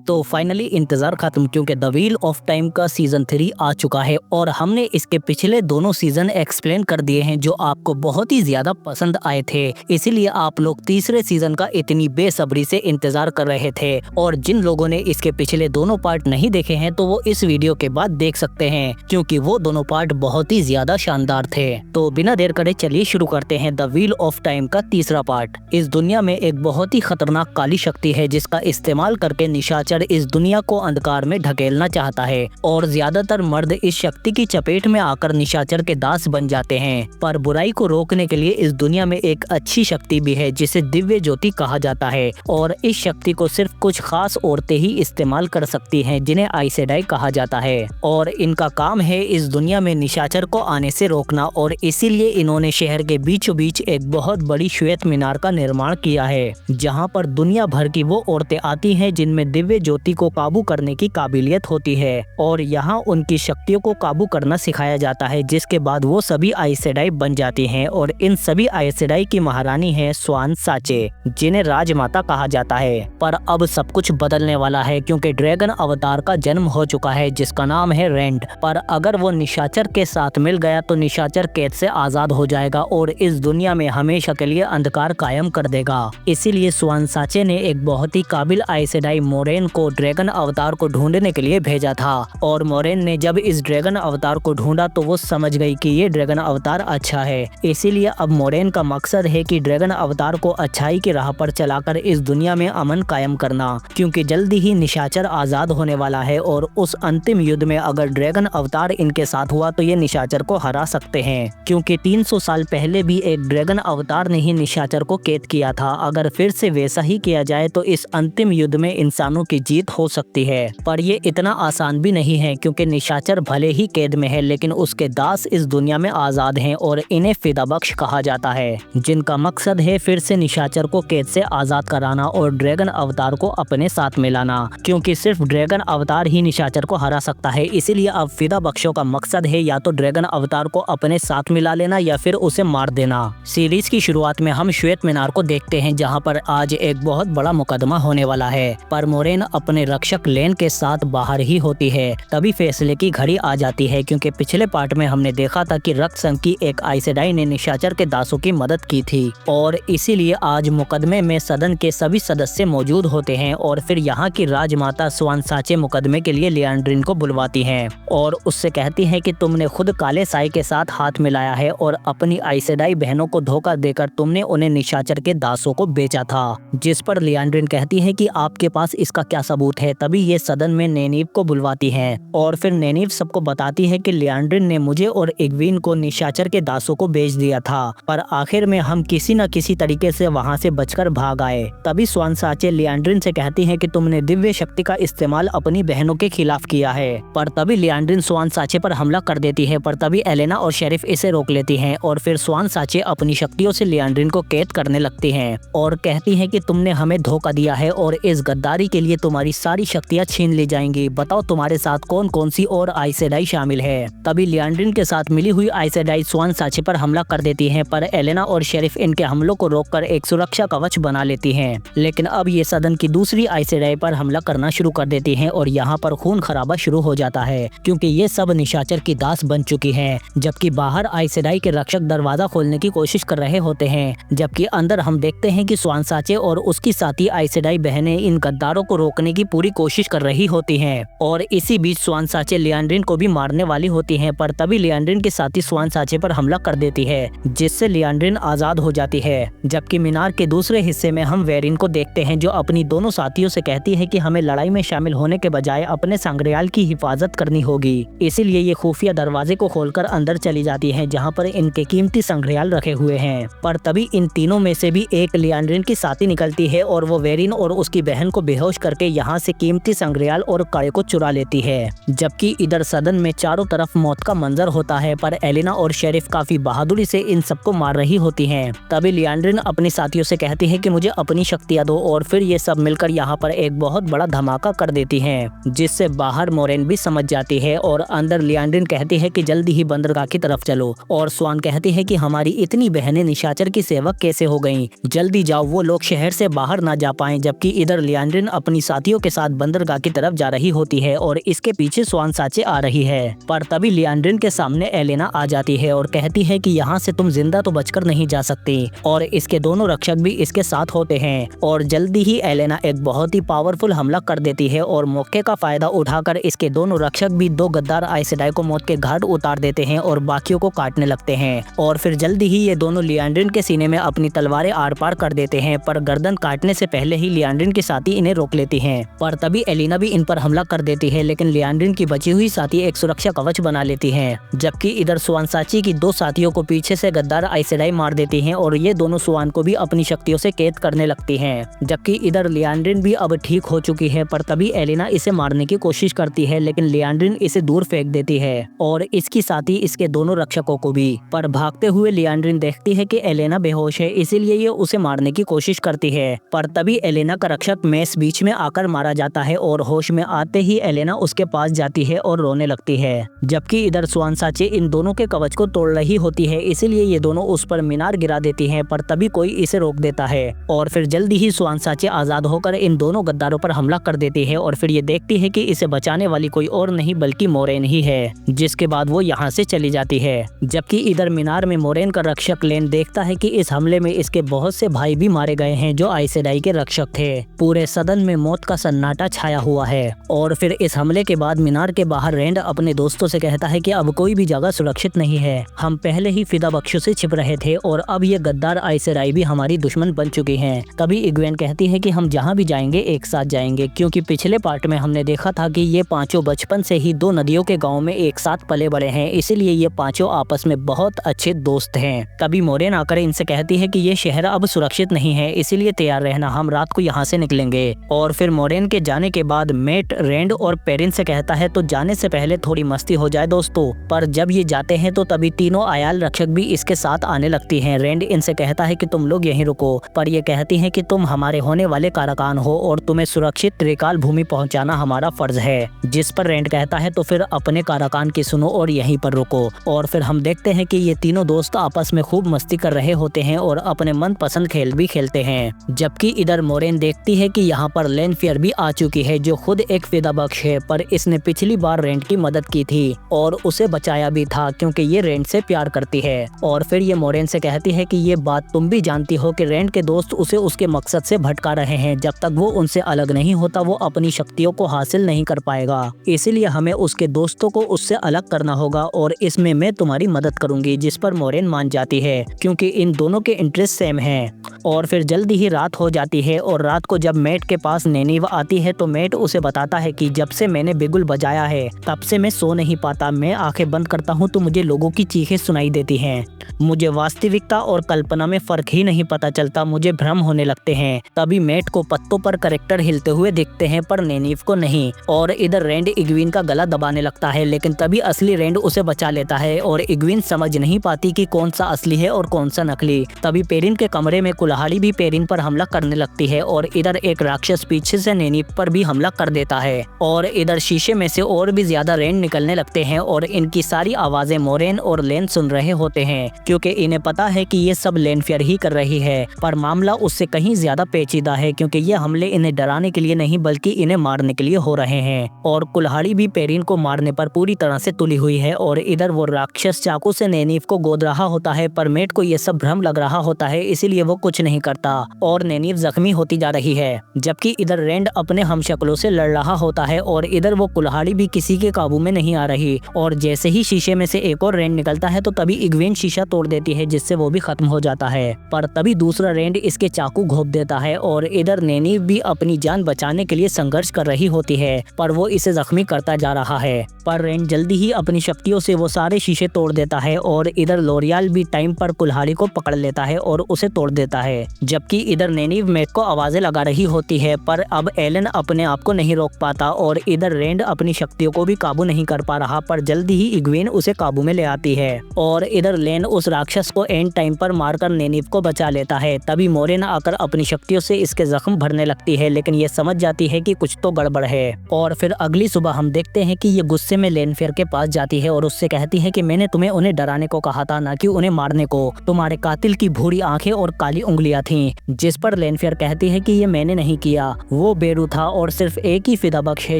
तो फाइनली इंतजार खत्म, क्योंकि द व्हील ऑफ टाइम का सीजन 3 आ चुका है और हमने इसके पिछले दोनों सीजन एक्सप्लेन कर दिए हैं जो आपको बहुत ही ज्यादा पसंद आए थे। इसीलिए आप लोग तीसरे सीजन का इतनी बेसब्री से इंतजार कर रहे थे। और जिन लोगों ने इसके पिछले दोनों पार्ट नहीं देखे हैं तो वो इस वीडियो के बाद देख सकते हैं, क्योंकि वो दोनों पार्ट बहुत ही ज्यादा शानदार थे। तो बिना देर करे चलिए शुरू करते हैं द व्हील ऑफ टाइम का तीसरा पार्ट। इस दुनिया में एक बहुत ही खतरनाक काली शक्ति है जिसका इस्तेमाल करके निशाचर इस दुनिया को अंधकार में ढकेलना चाहता है और ज्यादातर मर्द इस शक्ति की चपेट में आकर निशाचर के दास बन जाते हैं। पर बुराई को रोकने के लिए इस दुनिया में एक अच्छी शक्ति भी है जिसे दिव्य ज्योति कहा जाता है और इस शक्ति को सिर्फ कुछ खास औरतें ही इस्तेमाल कर सकती हैं जिन्हें आइस सेडाई कहा जाता है। और इनका काम है इस दुनिया में निशाचर को आने से रोकना और इसीलिए इन्होंने शहर के बीचों बीच एक बहुत बड़ी श्वेत मीनार का निर्माण किया है जहाँ पर दुनिया भर की वो औरतें आती हैं जिनमें दिव्य ज्योति को काबू करने की काबिलियत होती है और यहाँ उनकी शक्तियों को काबू करना सिखाया जाता है, जिसके बाद वो सभी आइस सेडाई बन जाती हैं। और इन सभी आइस सेडाई की महारानी है स्वान साचे, जिन्हें राजमाता कहा जाता है। पर अब सब कुछ बदलने वाला है क्योंकि ड्रैगन अवतार का जन्म हो चुका है जिसका नाम है रेंड। पर अगर वो निशाचर के साथ मिल गया तो निशाचर कैद से आजाद हो जाएगा और इस दुनिया में हमेशा के लिए अंधकार कायम कर देगा। इसीलिए स्वान साचे ने एक बहुत ही काबिल आइस सेडाई मोरेन को ड्रैगन अवतार को ढूंढने के लिए भेजा था। और मोरेन ने जब इस ड्रैगन अवतार को ढूंढा तो वो समझ गई कि ये ड्रैगन अवतार अच्छा है। इसीलिए अब मोरेन का मकसद है कि ड्रैगन अवतार को अच्छाई की राह पर चलाकर इस दुनिया में अमन कायम करना, क्योंकि जल्दी ही निशाचर आजाद होने वाला है और उस अंतिम युद्ध में अगर ड्रैगन अवतार इनके साथ हुआ तो ये निशाचर को हरा सकते हैं, क्योंकि 300 साल पहले भी एक ड्रैगन अवतार ने ही निशाचर को कैद किया था। अगर फिर से वैसा ही किया जाए तो इस अंतिम युद्ध में इंसानों की जीत हो सकती है। पर ये इतना आसान भी नहीं है, क्योंकि निशाचर भले ही कैद में है लेकिन उसके दास इस दुनिया में आजाद हैं और इन्हें फिदाबख्श कहा जाता है, जिनका मकसद है फिर से निशाचर को कैद से आजाद कराना और ड्रैगन अवतार को अपने साथ मिलाना, क्योंकि सिर्फ ड्रैगन अवतार ही निशाचर को हरा सकता है। इसीलिए अब फिदाबख्शों का मकसद है या तो ड्रैगन अवतार को अपने साथ मिला लेना या फिर उसे मार देना। सीरीज की शुरुआत में हम श्वेत मीनार को देखते हैं जहाँ पर आज एक बहुत बड़ा मुकदमा होने वाला है। पर मोरेन अपने रक्षक लेन के साथ बाहर ही होती है। तभी फैसले की घड़ी आ जाती है, क्योंकि पिछले पार्ट में हमने देखा था कि रक्त संघ की एक आइस सेडाई ने निशाचर के दासों की मदद की थी और इसीलिए आज मुकदमे में सदन के सभी सदस्य मौजूद होते हैं। और फिर यहाँ की राजमाता स्वान साचे मुकदमे के लिए लियांड्रिन को बुलवाती हैं और उससे कहती हैं कि तुमने खुद काले साई के साथ हाथ मिलाया है और अपनी आइस सेडाई बहनों को धोखा देकर तुमने उन्हें निशाचर के दासों को बेचा था। जिस पर लियांड्रिन कहती है कि आपके पास इसका क्या सबूत है। तभी ये सदन में नेनीव को बुलवाती हैं और फिर नेनीव सबको बताती है कि लियांड्रिन ने मुझे और इग्वीन को निशाचर के दासों को बेच दिया था, पर आखिर में हम किसी न किसी तरीके से वहां से बचकर भाग आए। तभी स्वान साचे लियांड्रिन से कहती हैं कि तुमने दिव्य शक्ति का इस्तेमाल अपनी बहनों के खिलाफ किया है। पर तभी लियांड्रिन स्वान साचे पर हमला कर देती है, पर तभी एलेना और शेरिफ इसे रोक लेती हैं और फिर स्वान साचे अपनी शक्तियों से लियांड्रिन को कैद करने लगती हैं और कहती हैं कि तुमने हमें धोखा दिया है और इस गद्दारी के लिए तुम्हारी सारी शक्तियां छीन ली जाएंगी। बताओ तुम्हारे साथ कौन कौन सी और आइस सेडाई शामिल है। तभी लियांड्रिन के साथ मिली हुई आइस सेडाई स्वान साचे पर हमला कर देती हैं, पर एलेना और शेरिफ इनके हमलों को रोककर एक सुरक्षा कवच बना लेती हैं। लेकिन अब ये सदन की दूसरी आइस सेडाई पर हमला करना शुरू कर देती हैं और यहाँ पर खून खराबा शुरू हो जाता है, क्योंकि ये सब निशाचर की दास बन चुकी हैं। जबकि बाहर आइस सेडाई के रक्षक दरवाजा खोलने की कोशिश कर रहे होते हैं, जबकि अंदर हम देखते हैं कि स्वान साचे और उसकी साथी आइस सेडाई बहनें इन गद्दारों को रोकने की पूरी कोशिश कर रही होती हैं। और इसी बीच स्वान साचे लियांड्रिन को भी मारने वाली होती हैं, पर तभी लियांड्रिन के साथी स्वान साचे पर हमला कर देती है, जिससे लियांड्रिन आजाद हो जाती है। जबकि मीनार के दूसरे हिस्से में हम वेरिन को देखते हैं जो अपनी दोनों साथियों से कहती है कि हमें लड़ाई में शामिल होने के बजाय अपने संग्रहालय की हिफाजत करनी होगी। इसीलिए ये खुफिया दरवाजे को खोलकर अंदर चली जाती है जहाँ पर इनके कीमती संग्रहालय रखे हुए हैं। पर तभी इन तीनों में से भी एक लियांड्रिन की साथी निकलती है और वो वेरिन और उसकी बहन को बेहोश करके यहाँ से कीमती संग्रहालय और कड़े को चुरा लेती है। जबकि इधर सदन में चारों तरफ मौत का मंजर होता है, पर एलेना और शेरिफ काफी बहादुरी से इन सबको मार रही होती हैं। तभी लियांड्रिन अपनी साथियों से कहती है कि मुझे अपनी शक्तियां दो और फिर ये सब मिलकर यहाँ पर एक बहुत बड़ा धमाका कर देती हैं, जिससे बाहर मोरेन भी समझ जाती है और अंदर लियांड्रिन कहती है कि जल्दी ही बंदरगाह की तरफ चलो। और स्वान कहती है कि हमारी इतनी बहनें निशाचर की सेवक कैसे हो गईं? जल्दी जाओ, वो लोग शहर से बाहर ना जा पाएं। जबकि इधर लियांड्रिन अपनी साथियों के साथ बंदरगाह की तरफ जा रही होती है और इसके पीछे स्वान साचे आ रही है। पर तभी लियांड्रिन के सामने एलेना आ जाती है और कहती है कि यहाँ से तुम जिंदा तो बचकर नहीं जा सकती और इसके दोनों रक्षक भी इसके साथ होते हैं। और जल्दी ही एलेना एक बहुत ही पावरफुल हमला कर देती है और मौके का फायदा उठाकर इसके दोनों रक्षक भी दो गद्दार आइस सेडाई को मौत के घाट उतार देते हैं और बाकियों को काटने लगते हैं। और फिर जल्दी ही ये दोनों लियांड्रिन के सीने में अपनी तलवारें आर पार कर देते हैं, पर गर्दन काटने से पहले ही लियांड्रिन की साथी इन्हें रोक लेती हैं। पर तभी एलिना भी इन पर हमला कर देती है, लेकिन लियांड्रिन की बची हुई साथी एक सुरक्षा कवच बना लेती हैं। जबकि इधर स्वान साची की दो साथियों को पीछे से गद्दार आइस सेडाई मार देती हैं और ये दोनों स्वान को भी अपनी शक्तियों से कैद करने लगती हैं। जबकि इधर लियांड्रिन भी अब ठीक हो चुकी है, पर तभी एलिना इसे मारने की कोशिश करती है, लेकिन लियांड्रिन इसे दूर फेंक देती है और इसकी साथी इसके दोनों रक्षकों को भी। पर भागते हुए लियांड्रिन देखती है कि एलेना बेहोश है, इसीलिए ये उसे मारने की कोशिश करती है। पर तभी एलेना का रक्षक मेस बीच में आकर मारा जाता है और होश में आते ही एलेना उसके पास जाती है और रोने लगती है। जबकि इधर स्वान साचे इन दोनों के कवच को तोड़ रही होती है, इसीलिए ये दोनों उस पर मीनार गिरा देती हैं, पर तभी कोई इसे रोक देता है और फिर जल्दी ही स्वान साचे आजाद होकर इन दोनों गद्दारों पर हमला कर देती है। और फिर ये देखती है कि इसे बचाने वाली कोई और नहीं बल्कि मोरेन ही है, जिसके बाद वो यहाँ से चली जाती है। जबकि इधर मीनार में मोरेन का रक्षक लेन देखता है कि इस हमले में इसके बहुत से भाई भी मारे गए हैं जो आइस सेडाई के रक्षक थे। पूरे सदन में मौत का सन्नाटा छाया हुआ है। और फिर इस हमले के बाद मीनार के बाहर रेंड अपने दोस्तों से कहता है कि अब कोई भी जगह सुरक्षित नहीं है, हम पहले ही फिदा बख्शों से छिप रहे थे और अब ये गद्दार आइस सेडाई भी हमारी दुश्मन बन चुकी हैं। तभी इग्वेन कहती है कि हम जहाँ भी जाएंगे एक साथ जाएंगे, क्योंकि पिछले पार्ट में हमने देखा था कि ये पांचों बचपन से ही दो नदियों के गाँव में एक साथ पले बड़े हैं, इसीलिए ये पांचों आपस में बहुत अच्छे दोस्त हैं। तभी मोरेन आकर इनसे कहती है कि ये शहर अब सुरक्षित नहीं है, इसीलिए तैयार रहना, हम रात को यहाँ से निकलेंगे। और फिर मोरेन के जाने के बाद मेट रेंड और पेरिन से कहता है तो जाने से पहले थोड़ी मस्ती हो जाए दोस्तों। पर जब ये जाते हैं तो तभी तीनों आयाल रक्षक भी इसके साथ आने लगती हैं। रेंड इनसे कहता है कि तुम लोग यहीं रुको, पर ये कहती हैं कि तुम हमारे होने वाले कारकान हो और तुम्हें सुरक्षित त्रिकाल भूमि पहुंचाना हमारा फर्ज है। जिस पर रेंड कहता है तो फिर अपने कारकान की सुनो और यहीं पर रुको। और फिर हम देखते हैं कि ये तीनों दोस्त आपस में खूब मस्ती कर रहे होते हैं और अपने मनपसंद खेल भी खेलते हैं। जबकि इधर मोरेन देखती है कि यहाँ पर लेनफियर भी आ चुकी है, जो खुद एक फिदा बख्श है, पर इसने पिछली बार रेंड की मदद की थी और उसे बचाया भी था क्योंकि ये रेंड से प्यार करती है। और फिर ये मोरेन से कहती है कि ये बात तुम भी जानती हो कि रेंड के दोस्त उसे उसके मकसद से भटका रहे हैं, जब तक वो उनसे अलग नहीं होता वो अपनी शक्तियों को हासिल नहीं कर पाएगा, इसीलिए हमें उसके दोस्तों को उससे अलग करना होगा और इसमें मैं तुम्हारी मदद करूंगी। जिस पर मोरेन मान जाती है क्योंकि इन दोनों के इंटरेस्ट सेम हैं। और फिर जल्दी ही रात हो जाती है और रात को जब मेट के पास नेनीव आती है तो मेट उसे बताता है कि जब से मैंने बिगुल बजाया है तब से मैं सो नहीं पाता, मैं आंखें बंद करता हूँ तो मुझे लोगों की चीखें सुनाई देती हैं, मुझे वास्तविकता और कल्पना में फर्क ही नहीं पता चलता, मुझे भ्रम होने लगते हैं। तभी मेट को पत्तों पर कैरेक्टर हिलते हुए दिखते हैं पर नेनीव को नहीं। और इधर रेंड इग्वीन का गला दबाने लगता है, लेकिन तभी असली रेंड उसे बचा लेता है और इग्वीन समझ नहीं पाती कि कौन सा असली है और कौन सा नकली। तभी पेरिन के कमरे में कुल्हाड़ी भी पेरिन पर हमला करने लगती है और इधर एक राक्षस पीछे से नेनीव पर भी हमला कर देता है। और इधर शीशे में से और भी ज्यादा रेंड निकलने लगते हैं और इनकी सारी आवाजें मोरेन और लेन सुन रहे होते हैं, क्योंकि इन्हें पता है कि ये सब लेनफियर ही कर रही है। पर मामला उससे कहीं ज्यादा पेचीदा है, क्योंकि ये हमले इन्हें डराने के लिए नहीं बल्कि इन्हें मारने के लिए हो रहे हैं। और कुल्हाड़ी भी पेरिन को मारने पर पूरी तरह से तुली हुई है और इधर वो राक्षस चाकू से नेनीव को गोद रहा होता है, पर मेट को ये सब भ्रम लग रहा होता है, इसीलिए वो कुछ नहीं करता और नेनीव जख्मी होती जा रही है। जबकि इधर रेंड अपने हमशक्लों से लड़ रहा होता है और इधर वो कुल्हाड़ी भी किसी के काबू में नहीं आ रही। और जैसे ही शीशे में से एक और रेंड निकलता है तो तभी इग्वेन शीशा तोड़ देती है, जिससे वो भी खत्म हो जाता है। पर तभी दूसरा रेंड इसके चाकू घोंप देता है और इधर नेनीव भी अपनी जान बचाने के लिए संघर्ष कर रही होती है, पर वो इसे जख्मी करता जा रहा है। पर रेंड जल्दी ही अपनी शक्तियों से वो सारे शीशे तोड़ देता है और इधर लोरियाल भी टाइम पर कुल्हाड़ी को पकड़ लेता है और उसे तोड़ देता है। जबकि इधर नेनीव मेट को आवाजें लगा रही होती है, पर अब एलन अपने आप को नहीं रोक पाता और इधर रेंड अपनी शक्तियों को भी काबू नहीं कर पा रहा, पर जल्दी ही इग्वेन उसे काबू में ले आती है। और इधर लेन उस राक्षस को एंड टाइम पर मारकर नेनीव को बचा लेता है। तभी मोरेन आकर अपनी शक्तियों से इसके जख्म भरने लगती है, लेकिन ये समझ जाती है कि कुछ तो गड़बड़ है। और फिर अगली सुबह हम देखते हैं कि ये गुस्से में लेनफेयर के पास जाती है और उससे कहती है कि मैंने तुम्हें उन्हें डराने को कहा था, ना कि उन्हें मारने को। तुम्हारे कातिल की भूरी आंखें और काली उंगलियां थीं। जिस पर लेनफेयर कहती है कि ये मैंने नहीं किया, वो बेरू था और सिर्फ एक ही फिदाबख्श है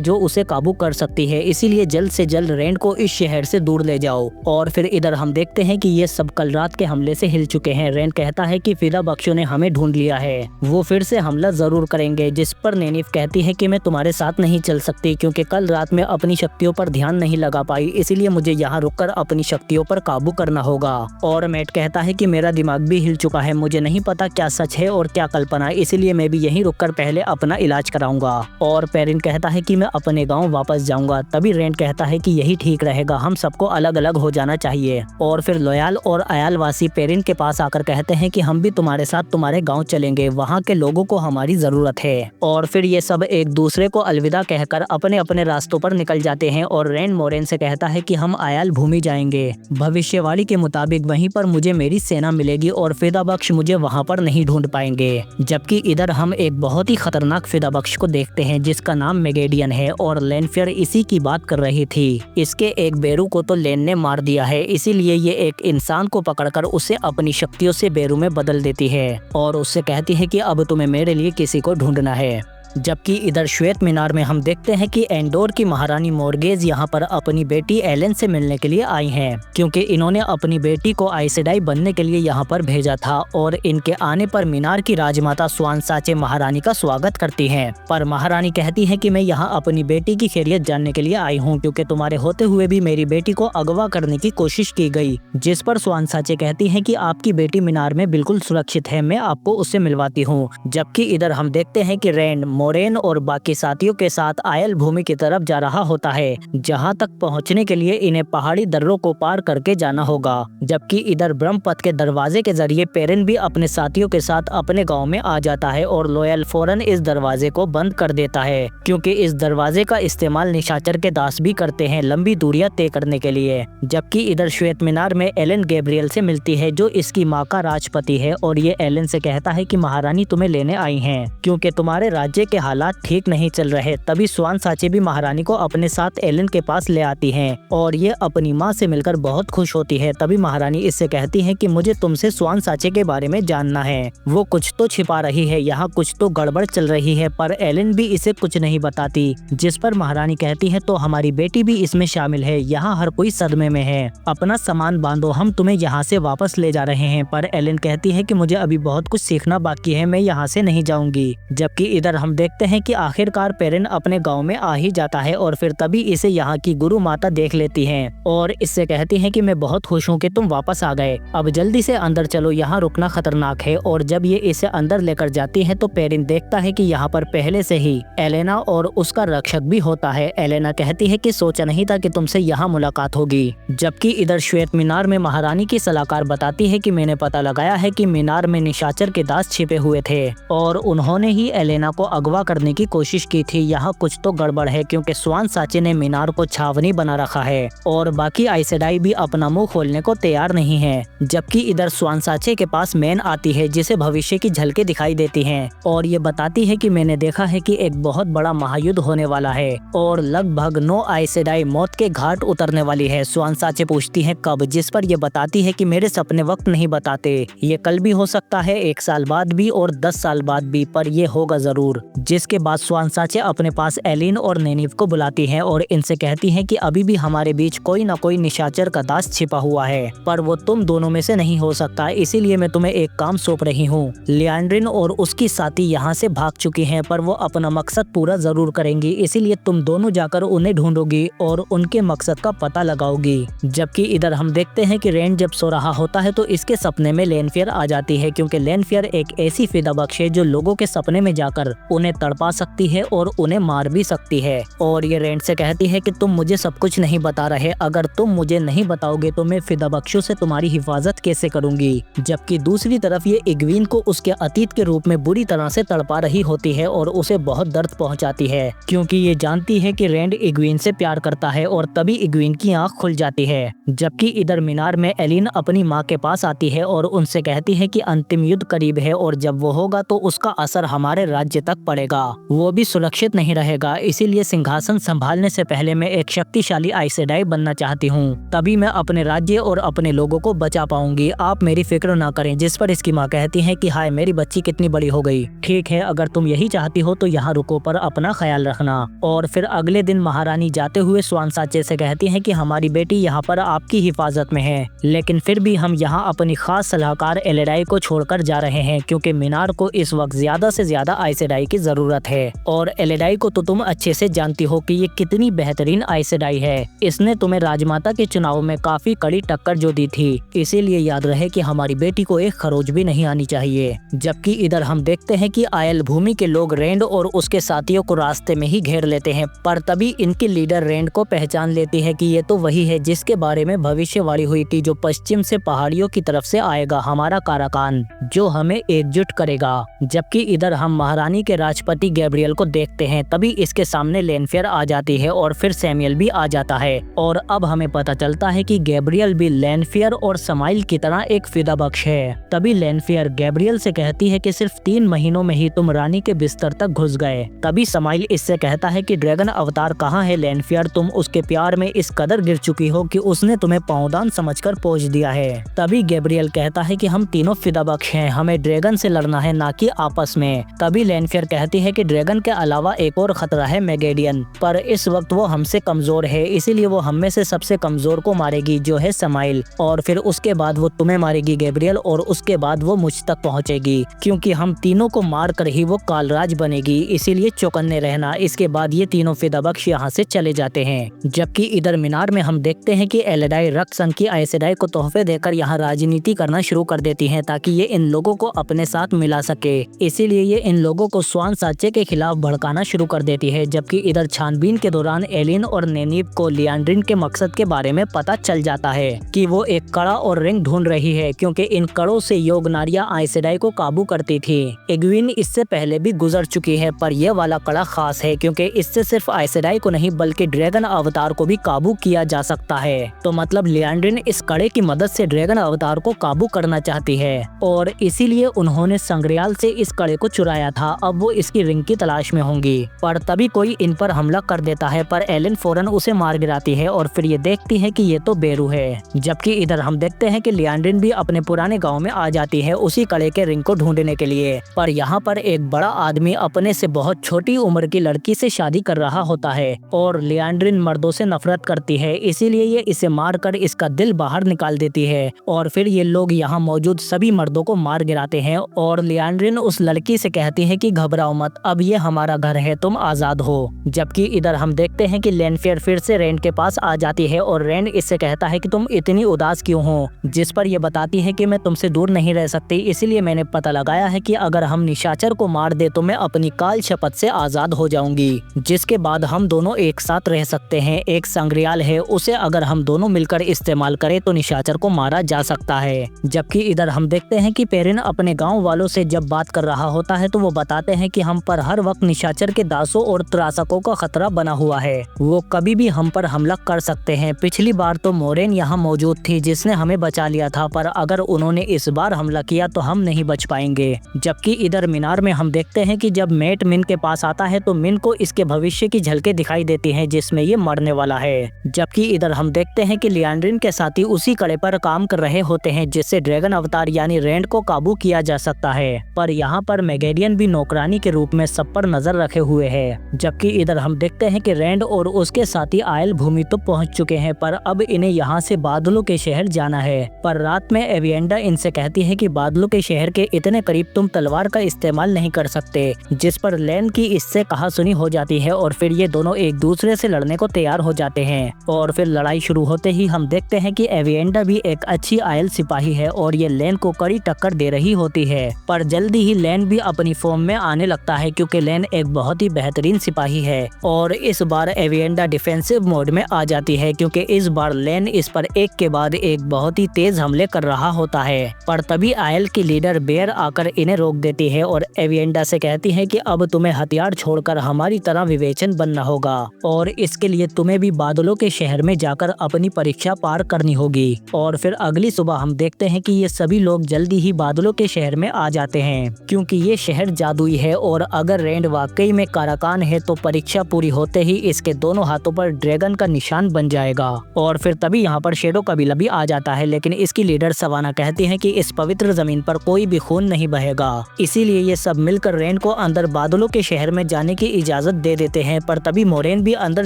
जो उसे काबू कर सकती है, इसीलिए जल्द से जल्द रैंड को इस शहर से दूर ले जाओ। और फिर इधर हम देखते हैं कि ये सब कल रात के हमले से हिल चुके हैं। रैंड कहता है कि फिदाबख्शों ने हमें ढूंढ लिया है, वो फिर से हमला जरूर करेंगे। जिस पर नेनिफ कहती है कि मैं तुम्हारे साथ नहीं चल सकती क्योंकि कल रात में अपनी शक्तियों पर ध्यान नहीं लगा पाई, इसीलिए मुझे यहाँ रुककर अपनी शक्तियों पर काबू करना होगा। और मैट कहता है कि मेरा दिमाग भी हिल चुका है, मुझे नहीं पता क्या सच है और क्या कल्पना, इसीलिए मैं भी यहीं रुककर पहले अपना इलाज कराऊंगा। और पेरिन कहता है कि मैं अपने गांव वापस जाऊंगा। तभी रैंड कहता है कि यही ठीक रहेगा, हम सबको अलग अलग हो जाना चाहिए। और फिर लोयाल और अयालवासी पेरिन के पास आकर कहते हैं कि हम भी तुम्हारे साथ तुम्हारे गाँव चलेंगे, वहाँ के लोगों को हमारी जरूरत है। और फिर ये सब एक दूसरे को अलविदा कहकर अपने अपने रास्तों पर निकल जाते हैं। और रैंड मोरेन से कहता है कि हम आयाल भूमि जाएंगे, भविष्यवाणी के मुताबिक वहीं पर मुझे मेरी सेना मिलेगी और फिदाबख्श मुझे वहां पर नहीं ढूंढ पाएंगे। जबकि इधर हम एक बहुत ही खतरनाक फिदाबख्श को देखते हैं जिसका नाम मेगेडियन है और लैनफियर इसी की बात कर रही थी। इसके एक बेरू को तो लेन ने मार दिया है, इसीलिए ये एक इंसान को पकड़कर उसे अपनी शक्तियों से बेरू में बदल देती है और उससे कहती है कि अब तुम्हें मेरे लिए किसी को ढूंढना है। जबकि इधर श्वेत मीनार में हम देखते हैं कि एंडोर की महारानी मोर्गेज यहाँ पर अपनी बेटी एलेन से मिलने के लिए आई हैं, क्योंकि इन्होंने अपनी बेटी को आइसेडाई बनने के लिए यहाँ पर भेजा था। और इनके आने पर मीनार की राजमाता स्वानसाचे महारानी का स्वागत करती हैं। पर महारानी कहती है कि मैं यहाँ अपनी बेटी की खैरियत जानने के लिए आई हूँ, क्योंकि तुम्हारे होते हुए भी मेरी बेटी को अगवा करने की कोशिश की गई। जिस पर स्वानसाचे कहती है कि आपकी बेटी मीनार में बिल्कुल सुरक्षित है, मैं आपको उससे मिलवाती हूँ। जबकि इधर हम देखते हैं कि रैंड मोरेन और बाकी साथियों के साथ आयल भूमि की तरफ जा रहा होता है, जहां तक पहुंचने के लिए इन्हें पहाड़ी दर्रों को पार करके जाना होगा। जबकि इधर ब्रह्मपथ के दरवाजे के जरिए पेरिन भी अपने साथियों के साथ अपने गांव में आ जाता है और लोयल फौरन इस दरवाजे को बंद कर देता है, क्योंकि इस दरवाजे का इस्तेमाल निशाचर के दास भी करते हैं लंबी दूरियां तय करने के लिए। जबकि इधर श्वेत मीनार में एलेन गैब्रियल से मिलती है, जो इसकी माँ का राजपति है, और ये एलेन से कहता है कि महारानी तुम्हें लेने आई हैं, क्योंकि तुम्हारे राज्य के हालात ठीक नहीं चल रहे। तभी स्वानसाचे भी महारानी को अपने साथ एलेन के पास ले आती हैं और ये अपनी माँ से मिलकर बहुत खुश होती है। तभी महारानी इससे कहती है कि मुझे तुमसे स्वानसाचे के बारे में जानना है, वो कुछ तो छिपा रही है, यहाँ कुछ तो गड़बड़ चल रही है। पर एलेन भी इसे कुछ नहीं बताती। जिस पर महारानी कहती है तो हमारी बेटी भी इसमें शामिल है, यहाँ हर कोई सदमे में है, अपना सामान बांधो, हम तुम्हें यहाँ से वापस ले जा रहे हैं। पर एलेन कहती है कि मुझे अभी बहुत कुछ सीखना बाकी है, मैं यहाँ से नहीं जाऊंगी। जबकि इधर हम देखते हैं कि आखिरकार पेरिन अपने गांव में आ ही जाता है और फिर तभी इसे यहाँ की गुरु माता देख लेती हैं और इससे कहती हैं कि मैं बहुत खुश हूँ कि तुम वापस आ गए, अब जल्दी से अंदर चलो, यहाँ रुकना खतरनाक है। और जब ये इसे अंदर लेकर जाती है तो पेरिन देखता है कि यहाँ पर पहले से ही एलेना और उसका रक्षक भी होता है। एलेना कहती है कि सोचा नहीं था कि तुमसे यहाँ मुलाकात होगी। जबकि इधर श्वेत मीनार में महारानी की सलाहकार बताती है कि मैंने पता लगाया है कि मीनार में निशाचर के दास छिपे हुए थे और उन्होंने ही एलेना को अगवा करने की कोशिश की थी। यहाँ कुछ तो गड़बड़ है, क्योंकि स्वानसाचे ने मीनार को छावनी बना रखा है और बाकी आइसेडाई भी अपना मुंह खोलने को तैयार नहीं है। जबकि इधर स्वानसाचे के पास मैन आती है, जिसे भविष्य की झलकें दिखाई देती हैं और ये बताती है कि मैंने देखा है कि एक बहुत बड़ा महायुद्ध होने वाला है और लगभग 9 आइसेडाई मौत के घाट उतरने वाली है। स्वानसाचे पूछती है कब, जिस पर ये बताती है कि मेरे सपने वक्त नहीं बताते, ये कल भी हो सकता है, 1 साल बाद भी और 10 साल बाद भी, पर ये होगा जरूर। जिसके बाद स्वानसाचे अपने पास एलिन और नेनिव को बुलाती हैं और इनसे कहती हैं कि अभी भी हमारे बीच कोई न कोई निशाचर का दास छिपा हुआ है, पर वो तुम दोनों में से नहीं हो सकता, इसीलिए मैं तुम्हें एक काम सौंप रही हूँ। लियांड्रिन और उसकी साथी यहाँ से भाग चुकी हैं, पर वो अपना मकसद पूरा जरूर करेंगी, इसीलिए तुम दोनों जाकर उन्हें ढूंढोगी और उनके मकसद का पता लगाओगी। जबकि इधर हम देखते हैं कि रैंड जब सो रहा होता है तो इसके सपने में लैनफियर आ जाती है, क्योंकि लैनफियर एक ऐसी फिदाबख्श है जो लोगों के सपने में जाकर उन्हें तड़पा सकती है और उन्हें मार भी सकती है। और ये रैंड से कहती है कि तुम मुझे सब कुछ नहीं बता रहे, अगर तुम मुझे नहीं बताओगे तो मैं फिदाबख्शों से तुम्हारी हिफाजत कैसे करूंगी। जबकि दूसरी तरफ ये इग्वीन को उसके अतीत के रूप में बुरी तरह से तड़पा रही होती है और उसे बहुत दर्द पहुंचाती है, क्योंकि ये जानती है कि रैंड इग्वीन से प्यार करता है। और तभी इग्वीन की आंख खुल जाती है। जबकि इधर मीनार में एलिन अपनी माँ के पास आती है और उनसे कहती है कि अंतिम युद्ध करीब है और जब वो होगा तो उसका असर हमारे राज्य तक पड़ेगा, वो भी सुरक्षित नहीं रहेगा। इसीलिए सिंहासन संभालने से पहले मैं एक शक्तिशाली आइस सेडाई बनना चाहती हूँ, तभी मैं अपने राज्य और अपने लोगों को बचा पाऊंगी। आप मेरी फिक्र ना करें। जिस पर इसकी माँ कहती है कि हाय मेरी बच्ची कितनी बड़ी हो गई। ठीक है, अगर तुम यही चाहती हो तो यहाँ रुको, पर अपना ख्याल रखना। और फिर अगले दिन महारानी जाते हुए स्वानसाचे से कहती है कि हमारी बेटी यहाँ पर आपकी हिफाजत में है, लेकिन फिर भी हम यहाँ अपनी खास सलाहकार एलेडाई को छोड़कर जा रहे हैं, क्योंकि मीनार को इस वक्त ज्यादा से ज्यादा आइस सेडाई की जरूरत है। और एलेडाई को तो तुम अच्छे से जानती हो कि ये कितनी बेहतरीन आइस सेडाई है। इसने तुम्हें राजमाता के चुनाव में काफी कड़ी टक्कर जो दी थी, इसीलिए याद रहे कि हमारी बेटी को एक खरोच भी नहीं आनी चाहिए। जबकि इधर हम देखते हैं कि आयल भूमि के लोग रेंड और उसके साथियों को रास्ते में ही घेर लेते हैं, पर तभी इनकी लीडर रेंड को पहचान लेती है कि ये तो वही है जिसके बारे में भविष्यवाणी हुई थी, जो पश्चिम से पहाड़ियों की तरफ से आएगा, हमारा काराकान, जो हमें एकजुट करेगा। जबकि इधर हम महारानी के राजपति गैब्रियल को देखते हैं, तभी इसके सामने लेनफेयर आ जाती है और फिर सैमुअल भी आ जाता है। और अब हमें पता चलता है कि गैब्रियल भी लेनफेयर और समाइल की तरह एक फिदा बख्श है। तभी लेनफेयर गैब्रियल से कहती है कि सिर्फ 3 महीनों में ही तुम रानी के बिस्तर तक घुस गए। तभी समाइल इससे कहता है कि ड्रैगन अवतार कहाँ है लेनफेयर, तुम उसके प्यार में इस कदर गिर चुकी हो कि उसने तुम्हें पाँवदान समझकर पोंछ दिया है। तभी गैब्रियल कहता है कि हम तीनों फिदा बख्श हैं, हमें ड्रैगन से लड़ना है, ना कि आपस में। तभी लेनफेयर कहती है कि ड्रैगन के अलावा एक और खतरा है, मेगेडियन, पर इस वक्त वो हमसे कमजोर है, इसीलिए वो हम में से सबसे कमजोर को मारेगी, जो है समाइल, और फिर उसके बाद वो तुम्हें मारेगी गैब्रियल, और उसके बाद वो मुझ तक पहुंचेगी, क्योंकि हम तीनों को मार कर ही वो कालराज बनेगी, इसीलिए चौकन्ने रहना। इसके बाद ये तीनों फिदा बख्श यहाँ से चले जाते हैं। जबकि इधर मीनार में हम देखते हैं कि एलेडाई रक्सन की आइस सेडाई को तोहफे देकर यहाँ राजनीति करना शुरू कर देती है, ताकि ये इन लोगों को अपने साथ मिला सके। इसीलिए ये इन लोगों को स्वानसाचे के खिलाफ भड़काना शुरू कर देती है। जबकि इधर छानबीन के दौरान एलिन और नेनीब को लियांड्रिन के मकसद के बारे में पता चल जाता है कि वो एक कड़ा और रिंग ढूंढ रही है, क्योंकि इन कड़ों से योगनारिया आइस सेडाई को काबू करती थी। एग्विन इससे पहले भी गुजर चुकी है, पर यह वाला कड़ा खास है, क्योंकि इससे सिर्फ आइस सेडाई को नहीं बल्कि ड्रैगन अवतार को भी काबू किया जा सकता है। तो मतलब लियांड्रिन इस कड़े की मदद से ड्रैगन अवतार को काबू करना चाहती है, और इसीलिए उन्होंने संग्रियाल से इस कड़े को चुराया था। अब वो इसकी रिंग की तलाश में होंगी, पर तभी कोई इन पर हमला कर देता है, पर एलिन फौरन उसे मार गिराती है और फिर ये देखती है कि ये तो बेरू है। जबकि इधर हम देखते हैं कि लियांड्रिन भी अपने पुराने गांव में आ जाती है उसी कड़े के रिंग को ढूंढने के लिए, पर यहाँ पर एक बड़ा आदमी अपने से बहुत छोटी उम्र की लड़की से शादी कर रहा होता है, और लियांड्रिन मर्दों से नफरत करती है, इसीलिए ये इसे मारकर इसका दिल बाहर निकाल देती है, और फिर ये लोग यहाँ मौजूद सभी मर्दों को मार गिराते हैं। और लियांड्रिन उस लड़की से कहती है कि घबराओ मत, अब ये हमारा घर है, तुम आजाद हो। जबकि इधर हम देखते हैं कि लेनफेयर फिर से रेंड के पास आ जाती है, और रेंड इससे कहता है कि तुम इतनी उदास क्यों हो, जिस पर यह बताती है कि मैं तुमसे दूर नहीं रह सकती, इसलिए मैंने पता लगाया है कि अगर हम निशाचर को मार दे तो मैं अपनी काल शपथ से आजाद हो जाऊंगी, जिसके बाद हम दोनों एक साथ रह सकते हैं। एक संग्रियाल है, उसे अगर हम दोनों मिलकर इस्तेमाल करें तो निशाचर को मारा जा सकता है। जबकि इधर हम देखते हैं कि पेरिन अपने गाँव वालों से जब बात कर रहा होता है तो वो बताते हैं कि हम पर हर वक्त निशाचर के दासों और त्रासकों का खतरा बना हुआ है, वो कभी भी हम पर हमला कर सकते हैं। पिछली बार तो मोरेन यहाँ मौजूद थी जिसने हमें बचा लिया था, पर अगर उन्होंने इस बार हमला किया तो हम नहीं बच पाएंगे। जबकि इधर मीनार में हम देखते हैं कि जब मेट मिन के पास आता है तो मिन को इसके भविष्य की झलकें दिखाई देती हैं जिसमें ये मरने वाला है। जबकि इधर हम देखते हैं कि लियांड्रिन के साथी उसी कड़े पर काम कर रहे होते हैं जिससे ड्रैगन अवतार यानी रेंड को काबू किया जा सकता है, पर यहाँ पर मेगेडियन भी नौकरानी के रूप में सब पर नजर रखे हुए है। जबकि इधर हम देखते हैं कि रेंड और उसके साथी आयल भूमि तो पहुंच चुके हैं, पर अब इन्हें यहाँ से बादलों के शहर जाना है। पर रात में एविएंडा इनसे कहती है कि बादलों के शहर के इतने करीब तुम तलवार का इस्तेमाल नहीं कर सकते, जिस पर लेन की इससे कहा सुनी हो जाती है, और फिर ये दोनों एक दूसरे से लड़ने को तैयार हो जाते हैं। और फिर लड़ाई शुरू होते ही हम देखते हैं कि एविएंडा भी एक अच्छी आयल सिपाही है और ये लेन को कड़ी टक्कर दे रही होती है, पर जल्दी ही लेन भी अपनी फॉर्म में आने लगता है, क्योंकि लेन एक बहुत ही बेहतरीन सिपाही है। और इस बार एविएंडा डिफेंसिव मोड में आ जाती है, क्योंकि इस बार लेन इस पर एक के बाद एक बहुत ही तेज हमले कर रहा होता है, पर तभी आयल की लीडर बेयर आकर इन्हें रोक देती है और एविएंडा से कहती है कि अब तुम्हें हथियार छोड़कर हमारी तरह विवेचन बनना होगा, और इसके लिए तुम्हें भी बादलों के शहर में जाकर अपनी परीक्षा पार करनी होगी। और फिर अगली सुबह हम देखते हैं कि ये सभी लोग जल्दी ही बादलों के शहर में आ जाते हैं, क्योंकि ये शहर जादुई है और अगर रेंड वाकई में काराकान है तो परीक्षा पूरी होते ही इसके दोनों हाथों पर ड्रैगन का निशान बन जाएगा। और फिर तभी यहाँ पर शेडो कबीला भी आ जाता है, लेकिन इसकी लीडर सवाना कहती है कि इस पवित्र जमीन पर कोई भी खून नहीं बहेगा। इसीलिए ये सब मिलकर रेन को अंदर बादलों के शहर में जाने की इजाजत दे देते हैं, पर तभी मोरेन भी अंदर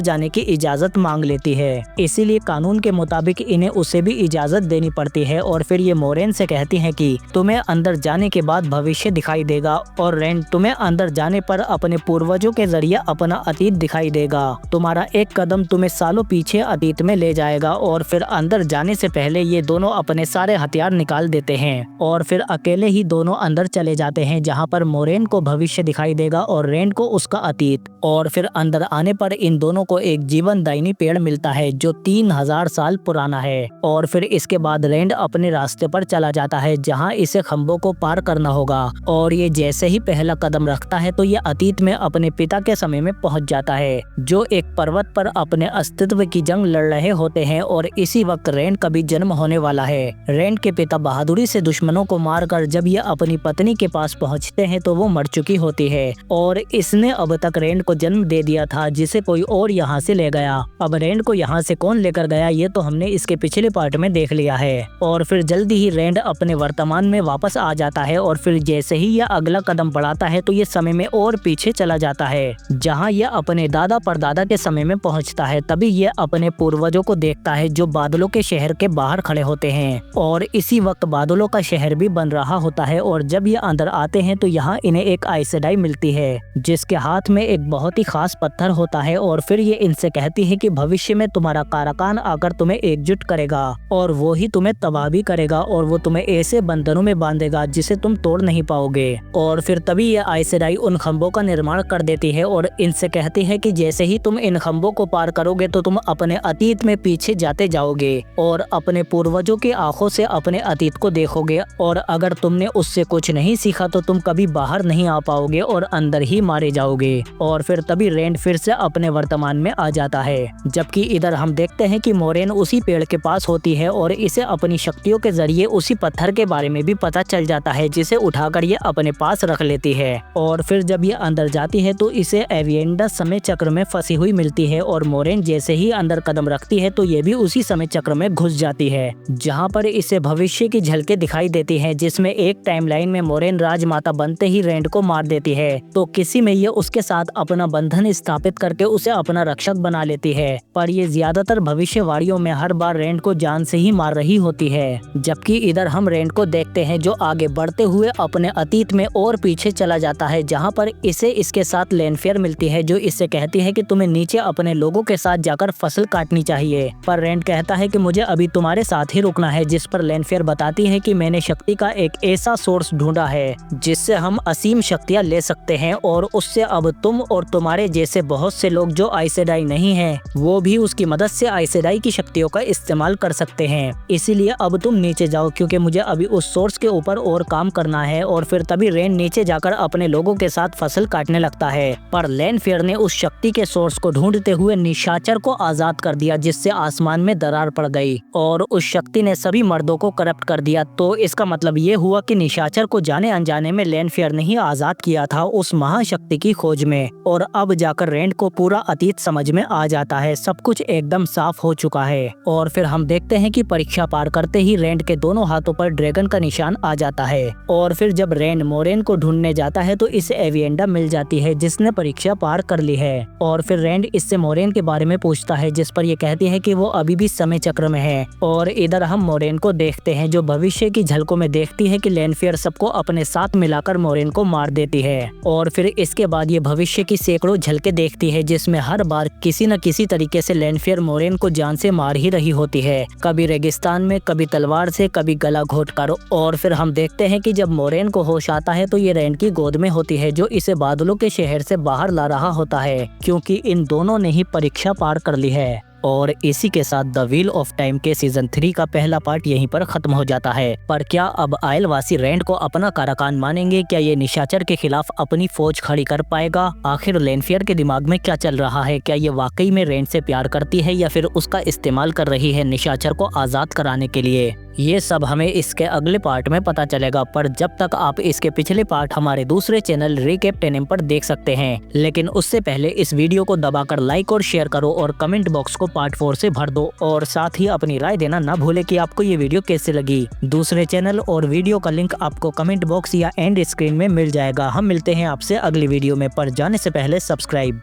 जाने की इजाजत मांग लेती है। इसीलिए कानून के मुताबिक इन्हें उसे भी इजाजत देनी पड़ती है और फिर ये मोरेन से कहती है कि तुम्हें अंदर जाने के बाद भविष्य दिखाई देगा और रेन तुम्हें अंदर जाने पर अपने पूर्वजों के जरिए अपना अतीत दिखाई देगा। तुम्हारा एक कदम तुम्हें सालों पीछे अतीत में ले जाएगा। और फिर अंदर जाने से पहले ये दोनों अपने सारे हथियार निकाल देते हैं और फिर अकेले ही दोनों अंदर चले जाते हैं, जहाँ पर मोरेन को भविष्य दिखाई देगा और रेन को उसका अतीत। और फिर अंदर आने पर इन दोनों को एक जीवनदायिनी पेड़ मिलता है जो 3000 साल पुराना है। और फिर इसके बाद रेंड अपने रास्ते पर चला जाता है, जहाँ इसे खंभों को पार करना होगा। और ये जैसे ही पहला कदम रखता है तो ये अतीत में अपने पिता के समय में पहुंच जाता है, जो एक पर्वत पर अपने अस्तित्व की जंग लड़ रहे होते हैं। और इसी वक्त रेंड का भी जन्म होने वाला है। रेंड के पिता बहादुरी से दुश्मनों को मारकर जब ये अपनी पत्नी के पास पहुंचते हैं तो वो मर चुकी होती है और इसने अब तक रेंड को जन्म दे दिया था, जिसे कोई और यहाँ से ले गया। अब रेंड को यहाँ से कौन लेकर गया ये तो हमने इसके पिछले पार्ट में देख लिया है। और फिर जल्दी ही रेंड अपने वर्तमान में वापस आ जाता है और फिर जैसे ही यह अगला कदम बढ़ाता है तो ये समय में और पीछे चला जाता है, जहाँ यह अपने दादा परदादा के समय में पहुँचता है। तभी यह अपने पूर्वजों को देखता है जो बादलों के शहर के बाहर खड़े होते हैं और इसी वक्त बादलों का शहर भी बन रहा होता है। और जब ये अंदर आते हैं तो यहाँ इन्हें एक आइसडाई मिलती है, जिसके हाथ में एक बहुत ही खास पत्थर होता है। और फिर ये इनसे कहती है कि भविष्य में तुम्हारा काराकान आकर तुम्हें एकजुट करेगा और वो ही तुम्हें तबाह भी करेगा और वो तुम्हें ऐसे बंधनों में बांधेगा जिसे तुम तोड़ नहीं पाओगे। और फिर तभी ये आइसडाई उन खंभों का निर्माण कर देती है और इनसे कहती है कि जैसे ही तुम इन खंभों को पार करोगे तो तुम अपने अतीत में पीछे जाते जाओगे और अपने पूर्वजों की आंखों से अपने अतीत को देखोगे। और अगर तुमने उससे कुछ नहीं सीखा तो तुम कभी बाहर नहीं आ पाओगे और अंदर ही मारे जाओगे। और फिर तभी रेंड फिर से अपने वर्तमान में आ जाता है, जबकि इधर हम देखते हैं कि मोरेन उसी पेड़ के पास होती है और इसे अपनी शक्तियों के जरिए उसी पत्थर के बारे में भी पता चल जाता है, जिसे उठाकर ये अपने पास रख लेती है। और फिर जब ये अंदर जाती है तो इसे एविएंडा समय चक्र में फंसी हुई मिलती है और मोरेन जैसे ही अंदर कदम रखती है तो ये भी उसी समय चक्र में घुस जाती है, जहाँ पर इसे भविष्य की झलकें दिखाई देती है, जिसमें एक टाइमलाइन में मोरेन राजमाता बनते ही रेंड को मार देती है तो किसी में ये उसके साथ अपना बंधन स्थापित करके उसे अपना रक्षक बना लेती है। पर ये ज्यादातर भविष्यवाणियों में हर बार रेंड को जान से ही मार रही होती है, जबकि इधर हम रेंड को देखते हैं जो आगे बढ़ते हुए अपने अतीत में और पीछे चला जाता है, जहाँ पर इसे इसके साथ लेनफेयर मिलती है जो इससे कहती है कि तुम्हें नीचे अपने लोगों के साथ जाकर फसल काटनी चाहिए। पर रेंड कहता है कि मुझे अभी तुम्हारे साथ ही रुकना है, जिस पर लेनफेयर बताती है कि मैंने शक्ति का एक ऐसा सोर्स ढूंढा है जिससे हम असीम शक्तियाँ ले सकते हैं और उससे अब तुम और तुम्हारे जैसे बहुत से लोग जो आइसेडाई नहीं हैं वो भी उसकी मदद से आइसेडाई की शक्तियों का इस्तेमाल कर सकते हैं। इसीलिए अब तुम नीचे जाओ क्योंकि मुझे अभी उस सोर्स के ऊपर और काम करना है। और फिर तभी रेंड नीचे जाकर अपने लोगों के साथ फसल काटने लगता है, पर लेनफेयर ने उस शक्ति के सोर्स को ढूंढते हुए निशाचर को आजाद कर दिया, जिससे आसमान में दरार पड़ गई और उस शक्ति ने सभी मर्दों को करप्ट कर दिया। तो इसका मतलब ये हुआ कि निशाचर को जाने अनजाने में लेनफेयर ने ही आजाद किया था उस महाशक्ति की खोज में। और अब जाकर रेंड को पूरा अतीत समझ में आ जाता है, सब कुछ एकदम साफ हो चुका है। और फिर हम देखते हैं कि परीक्षा पार करते ही रेंड के दोनों हाथों पर ड्रैगन का निशान आ जाता है। और फिर जब रेंड मोरेन को ढूंढने जाता है तो इसे एविएंडा मिल जाती है जिसने परीक्षा पार कर ली है। और फिर रेंड इससे मोरेन के बारे में पूछता है, जिस पर ये कहती है कि वो अभी भी समय चक्र में है। और इधर हम मोरेन को देखते हैं जो भविष्य की झलकों में देखती है कि लेनफेयर सबको अपने साथ मिलाकर मोरेन को मार देती है। और फिर इसके बाद ये भविष्य की सैकड़ों झलकें देखती है, जिसमें हर बार किसी न किसी तरीके से लेनफेयर मोरेन को जान से मार ही रही होती है, कभी रेगिस्तान में, कभी तलवार से, कभी गला घोटकर। और फिर हम देखते हैं कि जब मोरेन को होश आता है तो ये रेंड की गोद में होती है जो इसे बादलों के शहर से बाहर ला रहा होता है, क्योंकि इन दोनों ने ही परीक्षा पार कर ली है। और इसी के साथ द व्हील ऑफ टाइम के सीजन 3 का पहला पार्ट यहीं पर खत्म हो जाता है। पर क्या अब आयलवासी रेंड को अपना काराकान मानेंगे? क्या ये निशाचर के खिलाफ अपनी फौज खड़ी कर पाएगा? आखिर लेनफेयर के दिमाग में क्या चल रहा है? क्या ये वाकई में रेंड से प्यार करती है या फिर उसका इस्तेमाल कर रही है निशाचर को आजाद कराने के लिए? ये सब हमें इसके अगले पार्ट में पता चलेगा, पर जब तक आप इसके पिछले पार्ट हमारे दूसरे चैनल रिकैप 10M पर देख सकते हैं। लेकिन उससे पहले इस वीडियो को दबाकर लाइक और शेयर करो और कमेंट बॉक्स को पार्ट 4 से भर दो, और साथ ही अपनी राय देना ना भूले कि आपको ये वीडियो कैसे लगी। दूसरे चैनल और वीडियो का लिंक आपको कमेंट बॉक्स या एंड स्क्रीन में मिल जाएगा। हम मिलते हैं आपसे अगली वीडियो में, पर जाने से पहले सब्सक्राइब।